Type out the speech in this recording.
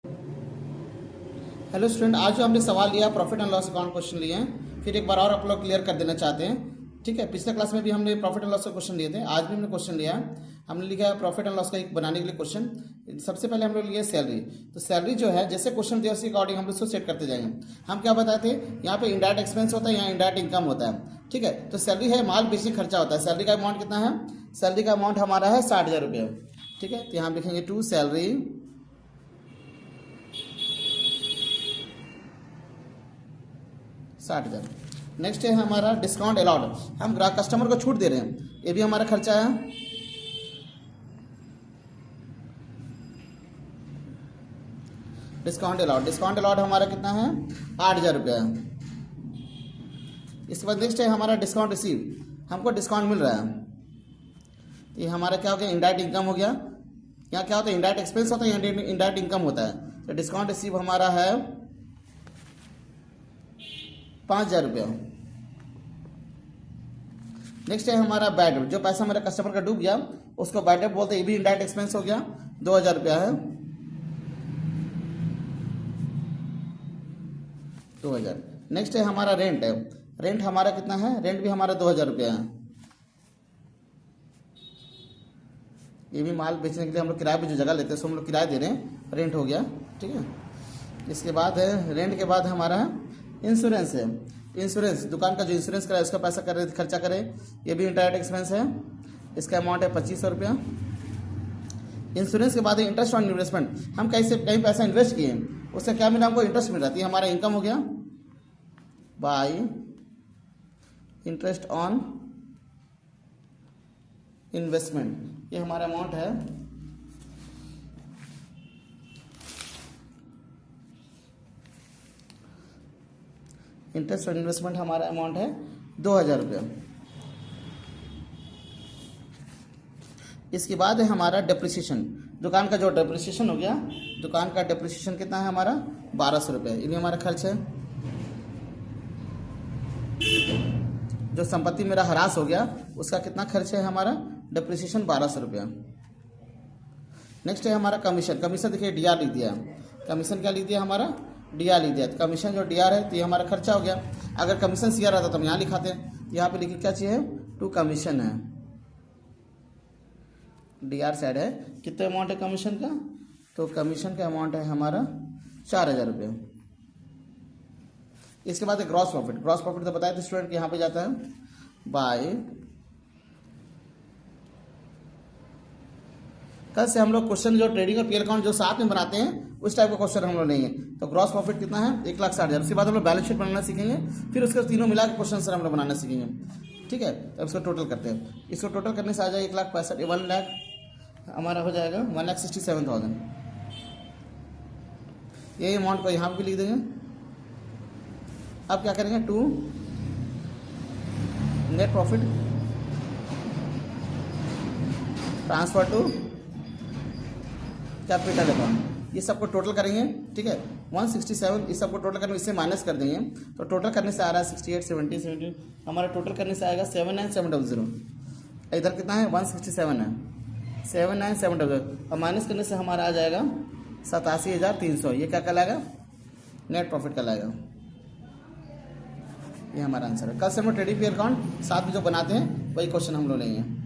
Hello student, आज जो हमने सवाल लिया profit and loss account question लिए हैं, फिर एक बार और आप लोग क्लियर कर देना चाहते हैं। ठीक है, पिछले क्लास में भी हमने प्रॉफिट एंड लॉस का क्वेश्चन लिए थे, आज भी हमने क्वेश्चन लिया है। हमने लिखा है प्रॉफिट एंड लॉस का एक बनाने के लिए क्वेश्चन। सबसे पहले हम लोग लिए सैलरी। तो सैलरी जो है जैसे क्वेश्चन दिया उसके अकॉर्डिंग हम उसको सेट करते जाएंगे। हम क्या बताते हैं, यहाँ पे इंडायरेक्ट एक्सपेंस होता है, यहाँ इंडायरेक्ट इनकम होता है। ठीक है, तो सैलरी है माल बेसिक खर्चा होता है। सैलरी का अमाउंट कितना है? सैलरी का अमाउंट हमारा है 60,000 रुपये। ठीक है, तो यहाँ लिखेंगे टू सैलरी 60,000। नेक्स्ट है हमारा डिस्काउंट अलाउड। हम ग्राहक कस्टमर को छूट दे रहे हैं, ये भी हमारा खर्चा है। डिस्काउंट अलाउड हमारा कितना है? 8,000 रुपया है। इसके बाद नेक्स्ट है हमारा डिस्काउंट रिसीव। हमको डिस्काउंट मिल रहा है, ये हमारा क्या हो गया? इंडायरेक्ट इनकम हो गया। यहाँ क्या होता है? इंडायरेक्ट एक्सपेंस होता है, इंडायरेक्ट इनकम होता है। तो डिस्काउंट रिसीव हमारा है 5,000 रुपया। नेक्स्ट है हमारा बैड डेब्ट। जो पैसा मेरा कस्टमर का डूब गया उसको बैड डेब्ट बोलते हैं, ये भी इंडायरेक्ट एक्सपेंस हो गया, 2,000 रुपया है। 2,000। नेक्स्ट है हमारा रेंट है। रेंट हमारा कितना है? रेंट भी हमारा 2,000 रुपया है। ये भी माल बेचने के लिए हम लोग किराए पे जो जगह लेते हैं उसको हम लोग किराया दे रहे हैं, रेंट हो गया। ठीक है, इसके बाद है रेंट के बाद हमारा इंश्योरेंस है। इंश्योरेंस, दुकान का जो इंश्योरेंस कराए उसका पैसा करे खर्चा करे, ये भी इंडायरेक्ट एक्सपेंस है। इसका अमाउंट है 2,500 रुपया। इंश्योरेंस के बाद इंटरेस्ट ऑन इन्वेस्टमेंट। हम कहीं पैसा इन्वेस्ट किए, उससे क्या मिला? हमको इंटरेस्ट मिल रहा है, हमारा इनकम हो गया बाय इंटरेस्ट ऑन इन्वेस्टमेंट। ये हमारा अमाउंट है। इंटरेस्ट ऑन इन्वेस्टमेंट हमारा अमाउंट है 2,000 रुपया। इसके बाद है हमारा डेप्रिसिएशन। दुकान का जो डेप्रिसिएशन हो गया, दुकान का डेप्रिसिएशन कितना है हमारा? 1,200 रुपये। ये भी हमारा खर्च है। जो संपत्ति मेरा हरास हो गया उसका कितना खर्च है हमारा? डेप्रिसिएशन 1,200 रुपया। नेक्स्ट है हमारा कमीशन। कमीशन देखिए डीआर लिख दिया। कमीशन क्या लिख दिया हमारा? डीआर लिख दिया। तो कमीशन जो डीआर है तो ये हमारा खर्चा हो गया। अगर कमीशन सीआर रहता तो हम यहाँ लिखाते हैं, यहाँ पे लिखिए क्या चाहिए? टू कमीशन है, डीआर साइड है। कितना अमाउंट है कमीशन का? तो कमीशन का अमाउंट है हमारा 4,000 रुपये। इसके बाद है ग्रॉस प्रॉफिट। ग्रॉस प्रॉफिट तो बताया था स्टूडेंट कि यहाँ पे जाता है बाय। कल से हम लोग क्वेश्चन जो ट्रेडिंग और पीएल अकाउंट जो साथ में बनाते हैं उस टाइप का क्वेश्चन हम लोग लेंगे। तो ग्रॉस प्रॉफिट कितना है? 1,60,000। उसके बाद हम लोग बैलेंस शीट बनाना सीखेंगे, फिर उसके तीनों मिला के क्वेश्चन सर हम लोग बनाना सीखेंगे। ठीक है, तो इसको टोटल करते हैं। इसको टोटल करने से आ जाए 1,65,000, 1 लाख हमारा हो जाएगा 1,67,000। यही अमाउंट को यहाँ भी लिख देंगे। अब क्या करेंगे? To net profit transfer to capital account, ये सबको टोटल करेंगे। ठीक है, 167, इस सबको टोटल करने इससे माइनस कर देंगे। तो टोटल करने से आ रहा है 68, 70, 70। हमारा टोटल करने से आएगा 79,700। इधर कितना है? 167 है, 79,700 और माइनस करने से हमारा आ जाएगा 87,300। ये क्या कहलाएगा? नेट प्रॉफिट कहलाएगा। ये हमारा आंसर है। कल से हम लोग ट्रेडिंग पीएल अकाउंट साथ में जो बनाते हैं वही क्वेश्चन हम लोग लेंगे।